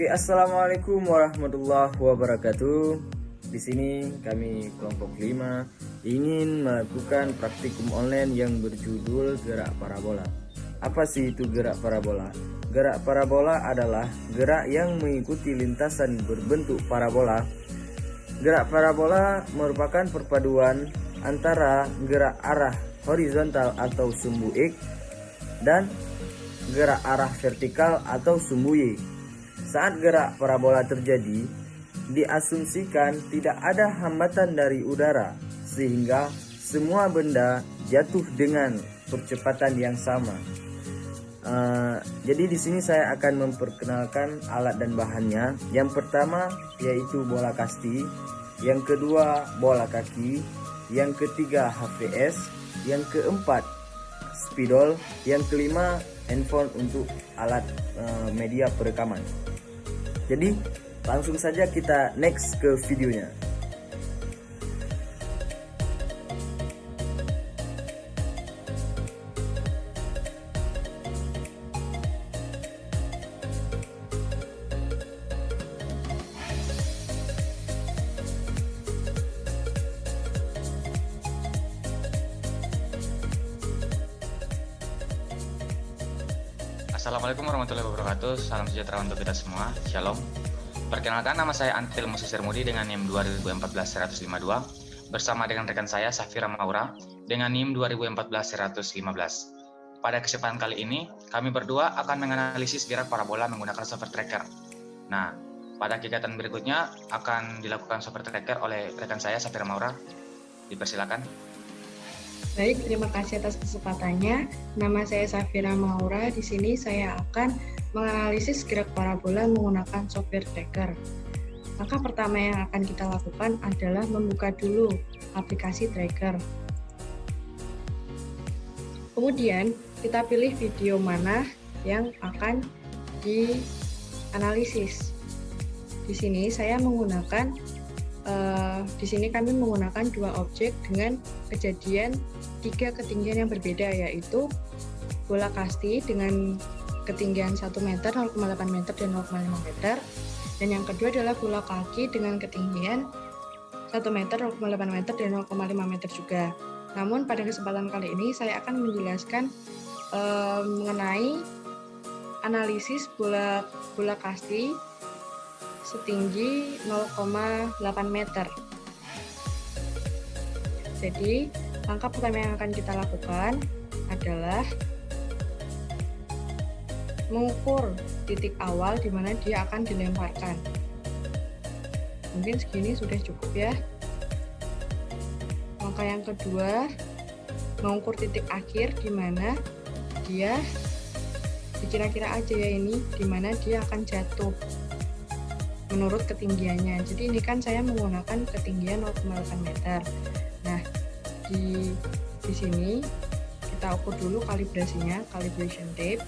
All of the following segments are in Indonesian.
Oke, assalamualaikum warahmatullahi wabarakatuh. Di sini kami kelompok 5 ingin melakukan praktikum online yang berjudul gerak parabola. Apa sih itu gerak parabola? Gerak parabola adalah gerak yang mengikuti lintasan berbentuk parabola. Gerak parabola merupakan perpaduan antara gerak arah horizontal atau sumbu X dan gerak arah vertikal atau sumbu Y. Saat gerak parabola terjadi, diasumsikan tidak ada hambatan dari udara, sehingga semua benda jatuh dengan percepatan yang sama. Jadi di sini saya akan memperkenalkan alat dan bahannya. Yang pertama yaitu bola kasti, yang kedua bola kaki, yang ketiga HVS, yang keempat spidol, yang kelima handphone untuk alat media perekaman. Jadi langsung saja kita next ke videonya. Assalamualaikum warahmatullahi wabarakatuh. Salam sejahtera untuk kita semua. Shalom. Perkenalkan, nama saya Antil Musisir Mudi dengan NIM 2014-152 bersama dengan rekan saya Safira Maura dengan NIM 2014-115. Pada kesempatan kali ini, kami berdua akan menganalisis gerak parabola menggunakan software tracker. Nah, pada kegiatan berikutnya akan dilakukan software tracker oleh rekan saya Safira Maura. Dipersilakan. Baik, terima kasih atas kesempatannya. Nama saya Safira Maura. Di sini saya akan menganalisis gerak parabola menggunakan software tracker. Langkah pertama yang akan kita lakukan adalah membuka dulu aplikasi tracker. Kemudian, kita pilih video mana yang akan dianalisis. Di sini saya menggunakan kami menggunakan dua objek dengan kejadian 3 ketinggian yang berbeda, yaitu bola kasti dengan ketinggian 1 meter, 0,8 meter, dan 0,5 meter. Dan yang kedua adalah bola kaki dengan ketinggian 1 meter, 0,8 meter, dan 0,5 meter juga. Namun pada kesempatan kali ini saya akan menjelaskan mengenai analisis bola kasti setinggi 0,8 meter. Jadi, langkah pertama yang akan kita lakukan adalah mengukur titik awal di mana dia akan dilemparkan. Mungkin segini sudah cukup ya. Langkah yang kedua, mengukur titik akhir di mana dia dikira-kira aja ya ini di mana dia akan jatuh menurut ketinggiannya. Jadi ini kan saya menggunakan ketinggian 0,8 meter. Nah, di sini kita ukur dulu kalibrasinya, calibration tape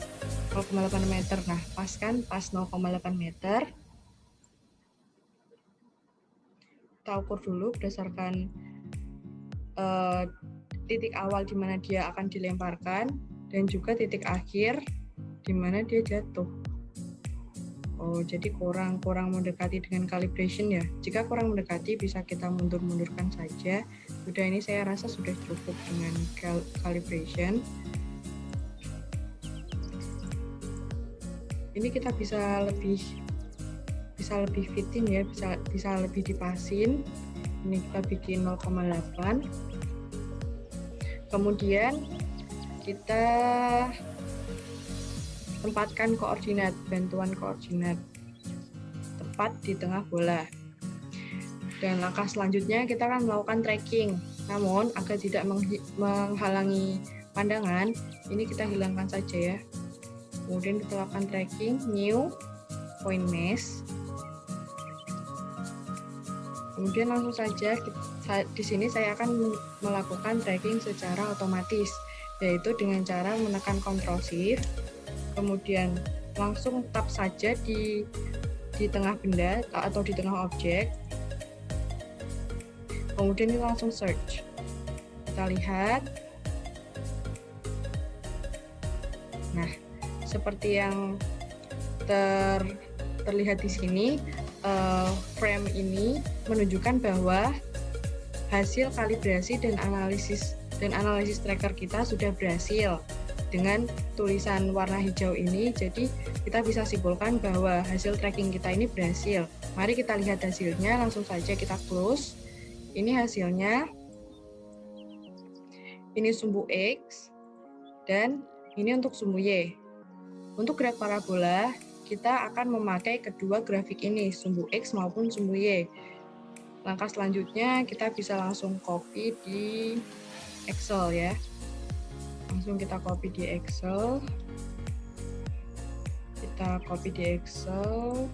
0,8 meter. Nah, pas kan? Pas 0,8 meter. Kita ukur dulu berdasarkan titik awal di mana dia akan dilemparkan dan juga titik akhir di mana dia jatuh. Oh, jadi kurang mendekati dengan calibration ya. Jika kurang mendekati bisa kita mundur-mundurkan saja. Sudah, ini saya rasa sudah cukup dengan calibration. Ini kita bisa lebih fitin ya, bisa lebih dipasin. Ini kita bikin 0,8. Kemudian kita tempatkan bantuan koordinat tepat di tengah bola. Dan langkah selanjutnya kita akan melakukan tracking. Namun agar tidak menghalangi pandangan, ini kita hilangkan saja ya. Kemudian kita lakukan tracking, new point mesh. Kemudian langsung saja di sini saya akan melakukan tracking secara otomatis, yaitu dengan cara menekan Ctrl Shift. Kemudian langsung tap saja di tengah benda atau di tengah objek. Kemudian ini langsung search. Kita lihat. Nah, seperti yang terlihat di sini, frame ini menunjukkan bahwa hasil kalibrasi dan analisis tracker kita sudah berhasil. Dengan tulisan warna hijau ini, jadi kita bisa simpulkan bahwa hasil tracking kita ini berhasil. Mari kita lihat hasilnya, langsung saja kita close. Ini hasilnya, ini sumbu X, dan ini untuk sumbu Y. Untuk graf parabola, kita akan memakai kedua grafik ini, sumbu X maupun sumbu Y. Langkah selanjutnya, kita bisa langsung copy di Excel ya. Langsung kita copy di Excel. Kita copy di Excel.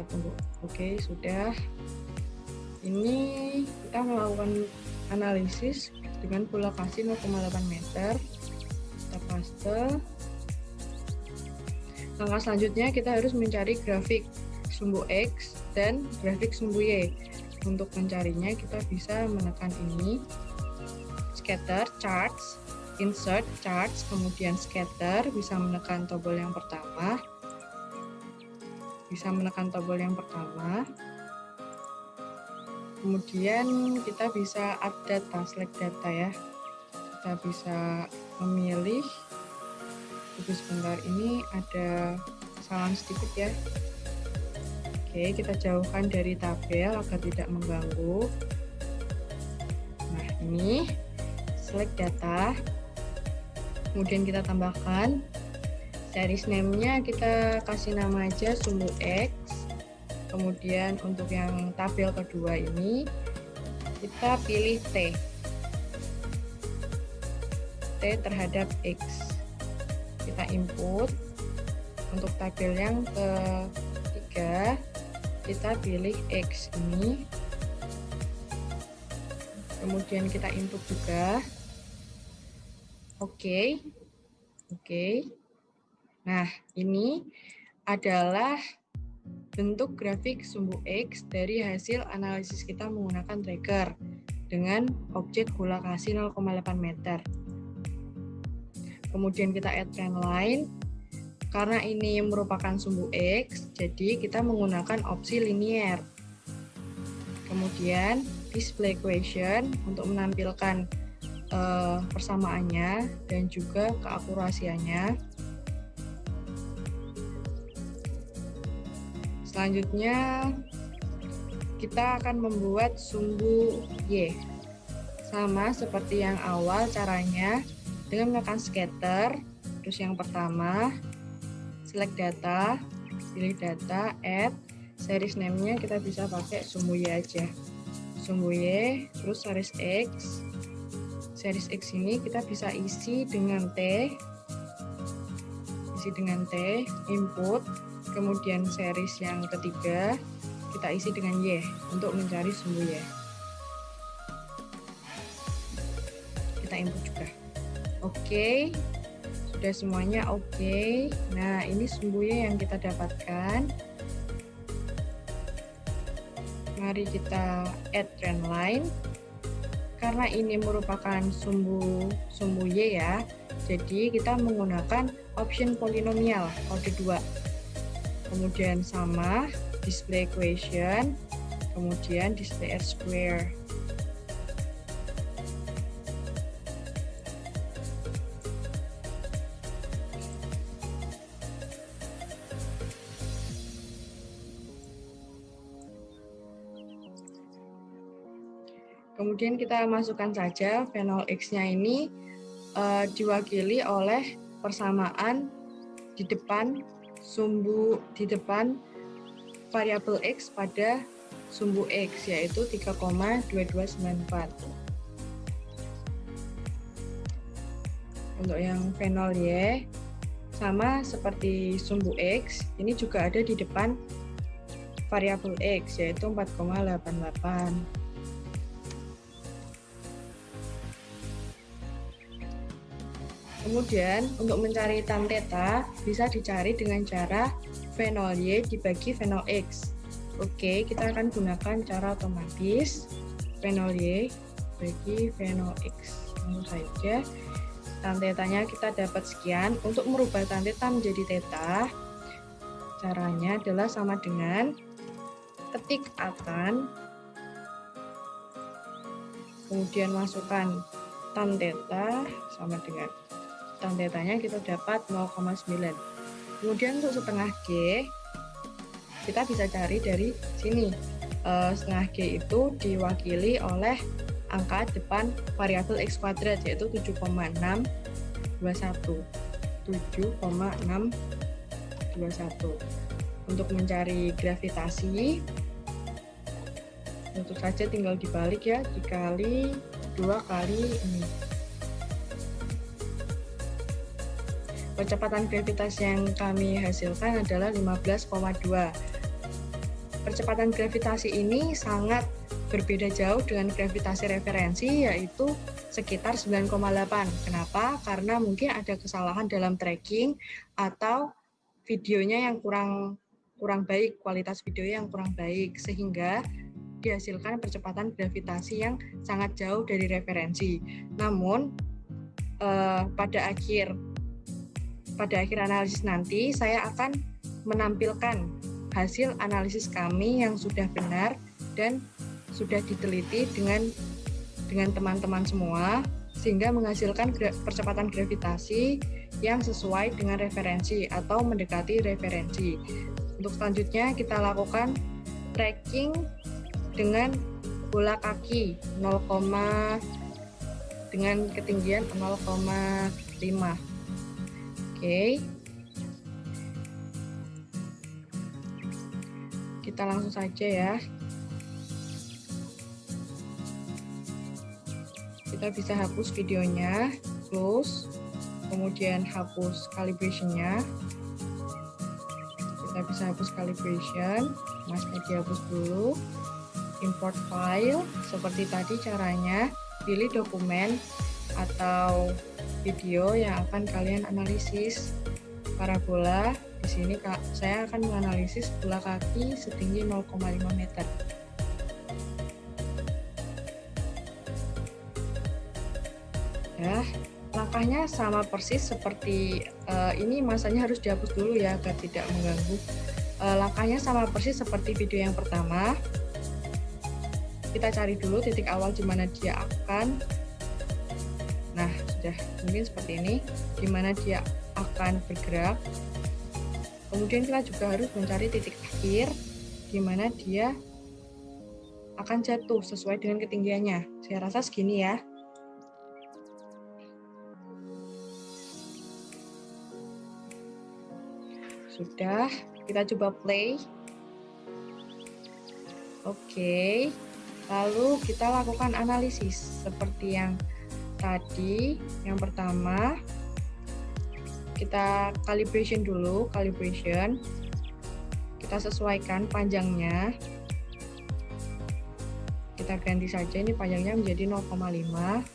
Tunggu. Oke, sudah. Ini kita melakukan analisis dengan pola kasih 0,8 meter. Kita paste. Langkah selanjutnya kita harus mencari grafik sumbu X dan grafik sumbu Y. Untuk mencarinya kita bisa menekan ini, scatter, charts, insert, charts, kemudian scatter, bisa menekan tombol yang pertama. Kemudian kita bisa add data, select data ya. Kita bisa memilih, tunggu sebentar, ini ada kesalahan sedikit ya. Oke, kita jauhkan dari tabel agar tidak mengganggu. Nah, ini select data. Kemudian kita tambahkan series name-nya, kita kasih nama aja sumbu X. Kemudian untuk yang tabel kedua ini kita pilih T terhadap X. Kita input. Untuk tabel yang ketiga kita pilih X ini, kemudian kita input juga. Oke. Nah, ini adalah bentuk grafik sumbu X dari hasil analisis kita menggunakan tracker dengan objek bola kasih 0,8 meter. Kemudian kita add trend line. Karena ini merupakan sumbu X, jadi kita menggunakan opsi linear. Kemudian display equation untuk menampilkan persamaannya dan juga keakurasiannya. Selanjutnya kita akan membuat sumbu Y. Sama seperti yang awal caranya, dengan menekan scatter, terus yang pertama select data, pilih data, add, series name-nya kita bisa pakai sumbu Y aja. Sumbu Y, terus series X. Series X ini kita bisa isi dengan T. Input. Kemudian series yang ketiga kita isi dengan Y untuk mencari sumbu Y. Kita input juga. Oke. Sudah semuanya oke. Nah, ini sumbunya yang kita dapatkan. Mari kita add trend line. Karena ini merupakan sumbu Y ya, jadi kita menggunakan option polinomial kode 2. Kemudian sama display equation, kemudian display R square. Kemudian kita masukkan saja fenol X-nya ini diwakili oleh persamaan di depan variabel X pada sumbu X, yaitu 3,2294. Untuk yang fenol Y sama seperti sumbu X, ini juga ada di depan variabel X, yaitu 4,88. Kemudian untuk mencari tan theta bisa dicari dengan cara fenol Y dibagi fenol X. Oke, kita akan gunakan cara otomatis. Fenol Y bagi fenol X. Langsung saja Tan tetanya kita dapat sekian. Untuk merubah tan teta menjadi teta, caranya adalah sama dengan ketik akan, kemudian masukkan tan teta sama dengan tan tetanya kita dapat 0,9. Kemudian untuk setengah G, kita bisa cari dari sini. Setengah G itu diwakili oleh angka depan variabel X kuadrat, yaitu 7,621. 7,621. Untuk mencari gravitasi, tentu saja tinggal dibalik ya, dikali 2 kali ini. Percepatan gravitasi yang kami hasilkan adalah 15,2. Percepatan gravitasi ini sangat berbeda jauh dengan gravitasi referensi, yaitu sekitar 9,8. Kenapa? Karena mungkin ada kesalahan dalam tracking atau videonya yang kurang baik, kualitas videonya yang kurang baik, sehingga dihasilkan percepatan gravitasi yang sangat jauh dari referensi. Namun pada akhir analisis nanti saya akan menampilkan hasil analisis kami yang sudah benar dan sudah diteliti dengan teman-teman semua, sehingga menghasilkan percepatan gravitasi yang sesuai dengan referensi atau mendekati referensi. Untuk selanjutnya kita lakukan tracking dengan bola kaki dengan ketinggian 0,5. Oke. Kita langsung saja ya. Kita bisa hapus videonya, close, kemudian hapus calibration-nya. Kita bisa hapus calibration, masknya dihapus dulu. Import file, seperti tadi caranya, pilih dokumen atau video yang akan kalian analisis. Parabola, di sini saya akan menganalisis bola kaki setinggi 0,5 meter. Ya, langkahnya sama persis seperti ini, masanya harus dihapus dulu ya agar tidak mengganggu. Langkahnya sama persis seperti video yang pertama. Kita cari dulu titik awal di mana dia akan, nah sudah mungkin seperti ini, di mana dia akan bergerak. Kemudian kita juga harus mencari titik akhir di mana dia akan jatuh sesuai dengan ketinggiannya. Saya rasa segini ya. Sudah, kita coba play. Oke. Lalu kita lakukan analisis seperti yang tadi. Yang pertama, kita calibration dulu, kita sesuaikan panjangnya. Kita ganti saja ini panjangnya menjadi 0,5.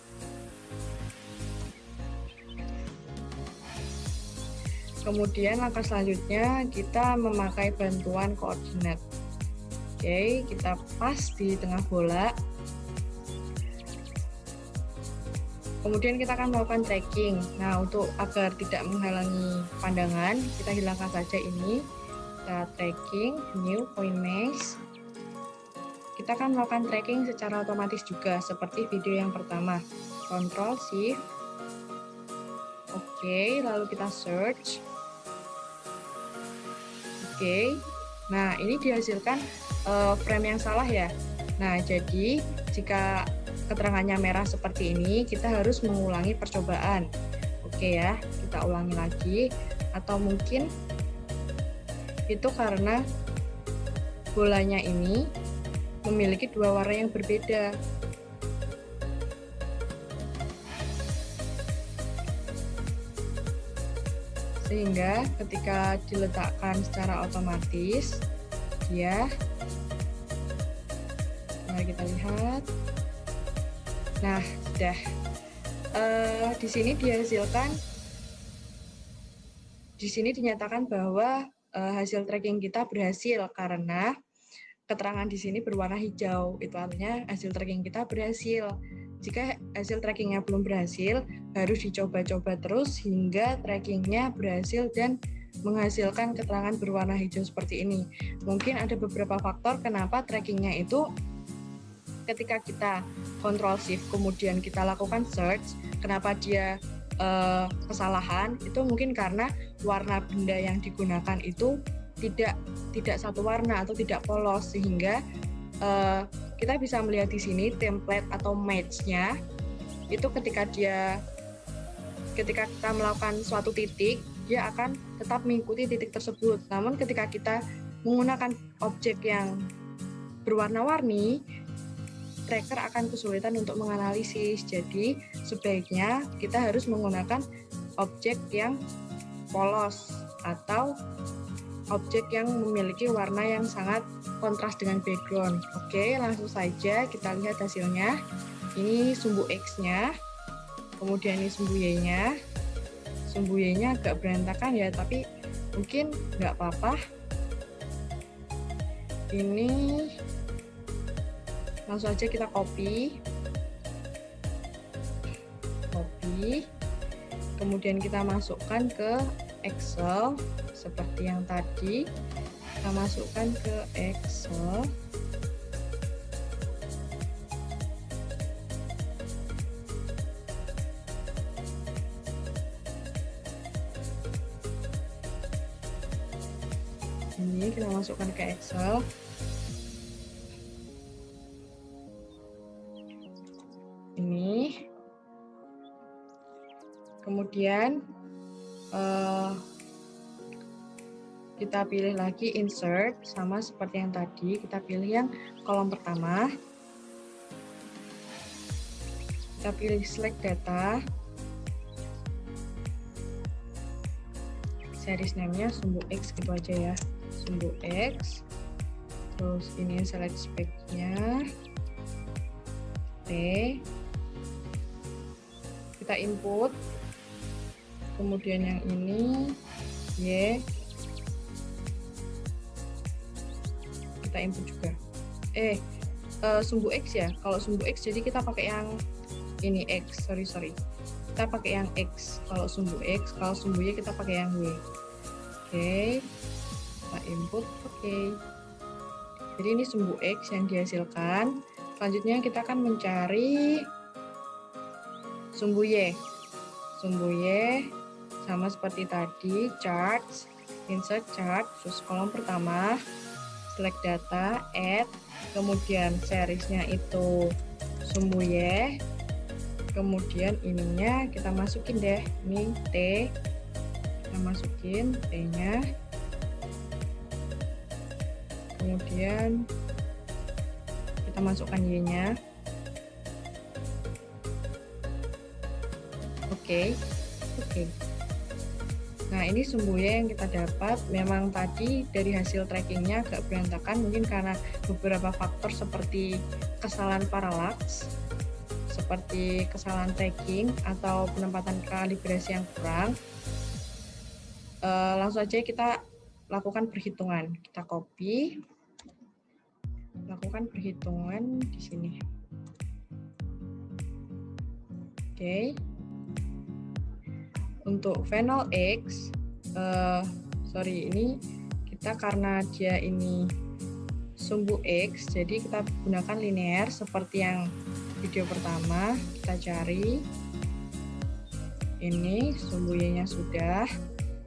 Kemudian langkah selanjutnya kita memakai bantuan koordinat. Oke, kita pas di tengah bola. Kemudian kita akan melakukan tracking. Nah, untuk agar tidak menghalangi pandangan, kita hilangkan saja ini. Kita tracking, new point mesh. Kita akan melakukan tracking secara otomatis juga, seperti video yang pertama. Ctrl Shift. Oke, lalu kita search. Oke, nah ini dihasilkan frame yang salah ya. Nah, jadi jika keterangannya merah seperti ini, kita harus mengulangi percobaan. Oke ya, kita ulangi lagi. Atau mungkin itu karena bolanya ini memiliki dua warna yang berbeda. Sehingga ketika diletakkan secara otomatis, dia, mari kita lihat. Nah, sudah. Di sini dihasilkan, di sini dinyatakan bahwa hasil tracking kita berhasil karena keterangan di sini berwarna hijau. Itu artinya hasil tracking kita berhasil. jika hasil trackingnya belum berhasil, harus dicoba-coba terus hingga trackingnya berhasil dan menghasilkan keterangan berwarna hijau seperti ini. Mungkin ada beberapa faktor kenapa trackingnya itu ketika kita Ctrl Shift kemudian kita lakukan search, kenapa dia kesalahan, itu mungkin karena warna benda yang digunakan itu tidak satu warna atau tidak polos, sehingga kita bisa melihat di sini template atau match-nya itu ketika kita melakukan suatu titik, dia akan tetap mengikuti titik tersebut. Namun ketika kita menggunakan objek yang berwarna-warni, tracker akan kesulitan untuk menganalisis. Jadi sebaiknya kita harus menggunakan objek yang polos atau objek yang memiliki warna yang sangat kontras dengan background. Oke, langsung saja kita lihat hasilnya. Ini sumbu X-nya, kemudian ini sumbu Y-nya. Sumbu Y-nya agak berantakan ya, tapi mungkin nggak apa-apa. Ini langsung aja kita copy, kemudian kita masukkan ke Excel seperti yang tadi. Kita masukkan ke Excel. Ini kita masukkan ke Excel. Ini. Kemudian kita pilih lagi insert, sama seperti yang tadi, kita pilih yang kolom pertama. Kita pilih select data. Series name-nya sumbu X gitu aja ya. Sumbu X. Terus ini select spec-nya. T. Kita input. Kemudian yang ini Y. Kita input juga. Sumbu X ya. Kalau sumbu X jadi kita pakai yang ini X. Sorry. Kita pakai yang X. Kalau sumbu X, kalau sumbu Y kita pakai yang Y. Oke. Kita input. Oke. Jadi ini sumbu X yang dihasilkan. Selanjutnya kita akan mencari sumbu Y. Sumbu Y sama seperti tadi, charts, insert chart, terus kolom pertama, select data, add, kemudian seriesnya itu sumbu Y, kemudian ininya kita masukin deh, ini T, kita masukin T-nya, kemudian kita masukkan Y-nya. Oke. Nah, ini sumbu Y yang kita dapat. Memang tadi dari hasil trackingnya agak berantakan, mungkin karena beberapa faktor seperti kesalahan parallax, seperti kesalahan tracking atau penempatan kalibrasi yang kurang. Langsung aja kita lakukan perhitungan. Kita copy, lakukan perhitungan di sini. Oke. Untuk Phenol X, ini kita karena dia ini sumbu X, jadi kita gunakan linear seperti yang video pertama. Kita cari ini sumbu Y-nya sudah.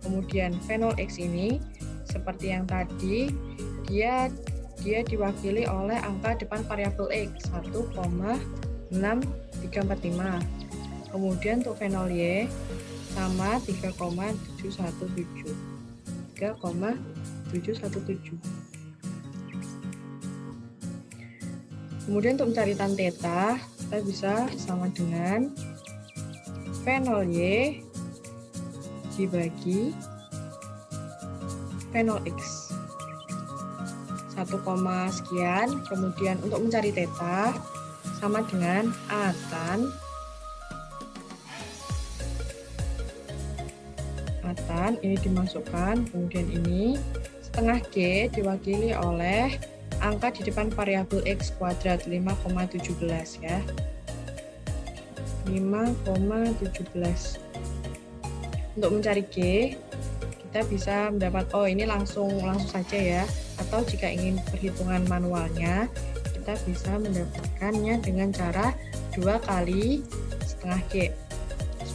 Kemudian Phenol X ini seperti yang tadi, dia diwakili oleh angka depan variabel X 1,6345. Kemudian untuk Phenol Y sama 3,717. Kemudian untuk mencari tan theta, kita bisa sama dengan Phenol Y dibagi Phenol X 1, sekian. Kemudian untuk mencari theta sama dengan A tan ini dimasukkan, kemudian ini setengah G diwakili oleh angka di depan variabel X kuadrat 5,17 ya. 5,17. Untuk mencari G, kita bisa mendapat, oh ini langsung saja ya. Atau jika ingin perhitungan manualnya, kita bisa mendapatkannya dengan cara 2 kali setengah G,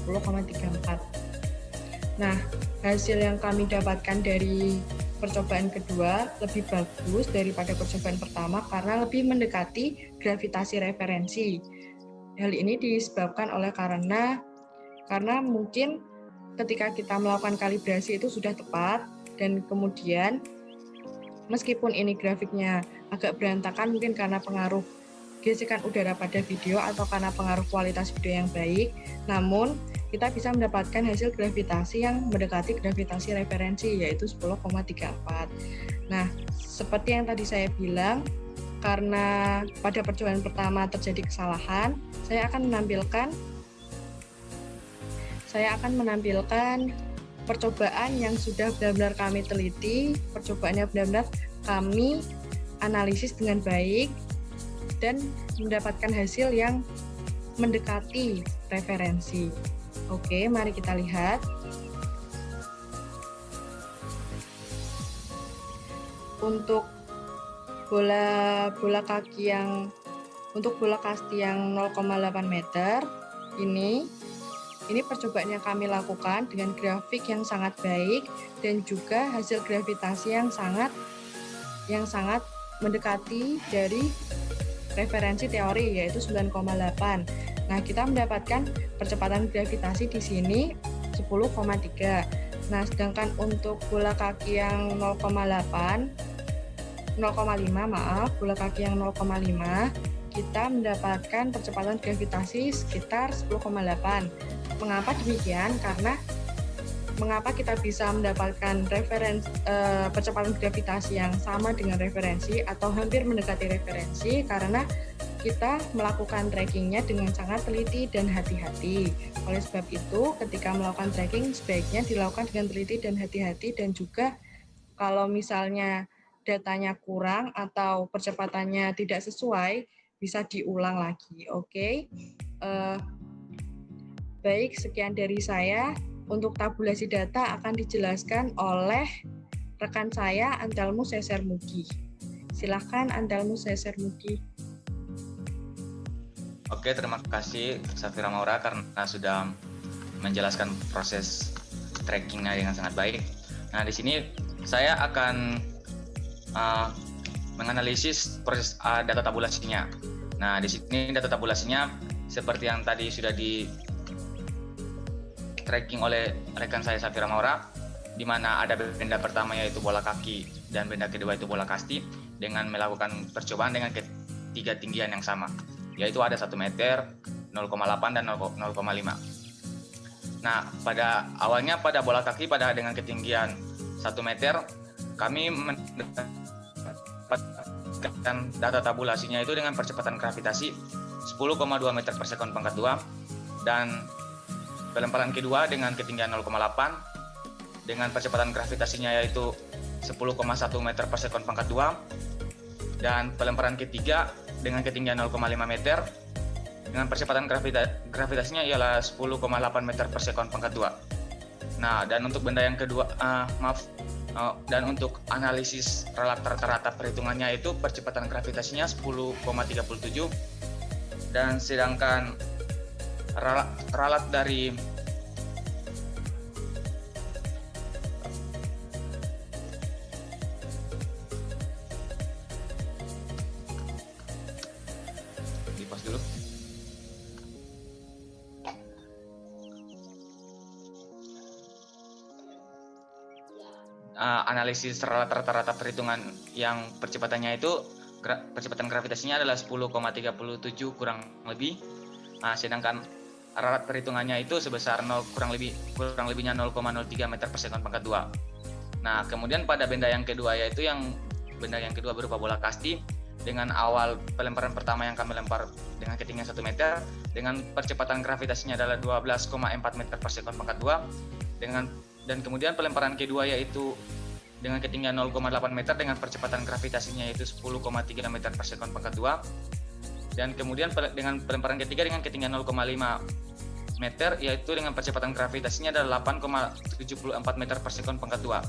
10,34. Nah, hasil yang kami dapatkan dari percobaan kedua lebih bagus daripada percobaan pertama karena lebih mendekati gravitasi referensi. Hal ini disebabkan oleh karena mungkin ketika kita melakukan kalibrasi itu sudah tepat, dan kemudian meskipun ini grafiknya agak berantakan mungkin karena pengaruh gesekan udara pada video atau karena pengaruh kualitas video yang baik, namun kita bisa mendapatkan hasil gravitasi yang mendekati gravitasi referensi, yaitu 10,34. Nah, seperti yang tadi saya bilang, karena pada percobaan pertama terjadi kesalahan, saya akan menampilkan percobaan yang sudah benar-benar kami teliti, percobaannya benar-benar kami analisis dengan baik, dan mendapatkan hasil yang mendekati referensi. Oke, mari kita lihat. Untuk bola kasti yang 0,8 meter ini percobaan yang kami lakukan dengan grafik yang sangat baik dan juga hasil gravitasi yang sangat mendekati dari referensi teori, yaitu 9,8. Nah, kita mendapatkan percepatan gravitasi di sini 10,3. Nah, sedangkan untuk bola kaki yang 0,5, bola kaki yang 0,5, kita mendapatkan percepatan gravitasi sekitar 10,8. Mengapa demikian? Karena mengapa kita bisa mendapatkan percepatan gravitasi yang sama dengan referensi atau hampir mendekati referensi? Karena kita melakukan trackingnya dengan sangat teliti dan hati-hati. Oleh sebab itu, ketika melakukan tracking sebaiknya dilakukan dengan teliti dan hati-hati, dan juga kalau misalnya datanya kurang atau percepatannya tidak sesuai, bisa diulang lagi. Oke. Baik, sekian dari saya. Untuk tabulasi data akan dijelaskan oleh rekan saya, Antelmus Sesermugi. Silakan Antelmus Sesermugi. Oke, terima kasih Safira Maura karena sudah menjelaskan proses trackingnya dengan sangat baik. Nah, di sini saya akan menganalisis proses data tabulasinya. Nah, di sini data tabulasinya seperti yang tadi sudah di tracking oleh rekan saya Safira Maura, di mana ada benda pertama yaitu bola kaki dan benda kedua itu bola kasti, dengan melakukan percobaan dengan ketiga tinggian yang sama, yaitu ada 1 meter, 0,8 dan 0,5. Nah, pada awalnya pada bola kaki dengan ketinggian 1 meter, kami mendapatkan data tabulasinya itu dengan percepatan gravitasi 10,2 meter per sekon pangkat 2, dan pelemparan kedua dengan ketinggian 0,8 dengan percepatan gravitasinya yaitu 10,1 meter per sekon pangkat 2, dan pelemparan ketiga dengan ketinggian 0,5 meter dengan percepatan gravitasinya ialah 10,8 meter per sekon pangkat 2. Nah, dan untuk benda yang kedua, dan untuk analisis ralat rata-rata perhitungannya itu percepatan gravitasinya 10,37, dan sedangkan ralat dari dipas dulu. Analisis ralat rata-rata perhitungan yang percepatannya itu percepatan gravitasinya adalah 10,37 kurang lebih. Sedangkan ralat perhitungannya itu sebesar kurang lebihnya 0,03 meter per sekon pangkat 2. Nah, kemudian pada benda yang kedua, yaitu benda yang kedua berupa bola kasti, dengan awal pelemparan pertama yang kami lempar dengan ketinggian 1 meter dengan percepatan gravitasinya adalah 12,4 meter per sekon pangkat 2, dan kemudian pelemparan kedua yaitu dengan ketinggian 0,8 meter dengan percepatan gravitasinya yaitu 10,3 meter per sekon pangkat 2. Dan kemudian dengan pelemparan ketiga dengan ketinggian 0,5 meter, yaitu dengan percepatan gravitasinya adalah 8,74 meter per sekon pangkat 2.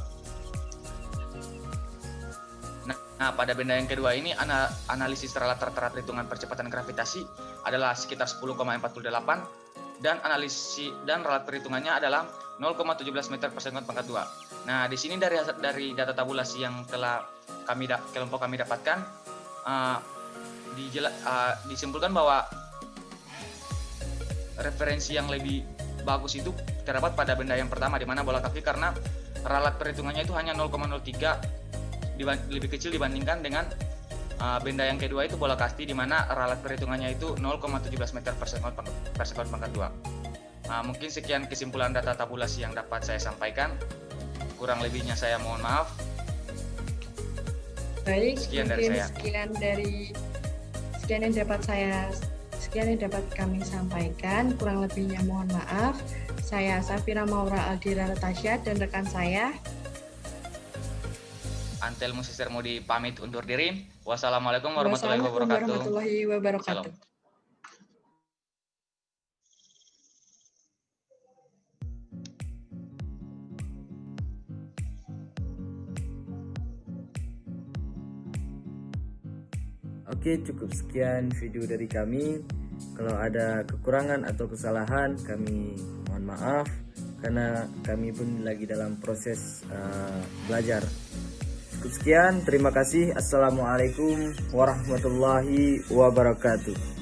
Nah, pada benda yang kedua ini analisis ralat rata-rata perhitungan percepatan gravitasi adalah sekitar 10,48 dan ralat perhitungannya adalah 0,17 meter per sekon pangkat 2. Nah, di sini dari data tabulasi yang telah kelompok kami dapatkan, disimpulkan bahwa referensi yang lebih bagus itu terdapat pada benda yang pertama, di mana bola kaki, karena ralat perhitungannya itu hanya 0,03 lebih kecil dibandingkan dengan benda yang kedua itu bola kasti, di mana ralat perhitungannya itu 0,17 meter per sekon pangkat 2. Mungkin sekian kesimpulan data tabulasi yang dapat saya sampaikan. Kurang lebihnya saya mohon maaf. Baik, Sekian dari saya. Sekian yang dapat kami sampaikan. Kurang lebihnya mohon maaf. Saya Safira Maura Aldira Tasya dan rekan saya Antel Musisir Mudi pamit undur diri. Wassalamualaikum warahmatullahi wabarakatuh. Shalom. Oke, cukup sekian video dari kami. Kalau ada kekurangan atau kesalahan, kami mohon maaf karena kami pun lagi dalam proses belajar. Cukup sekian, terima kasih. Assalamualaikum warahmatullahi wabarakatuh.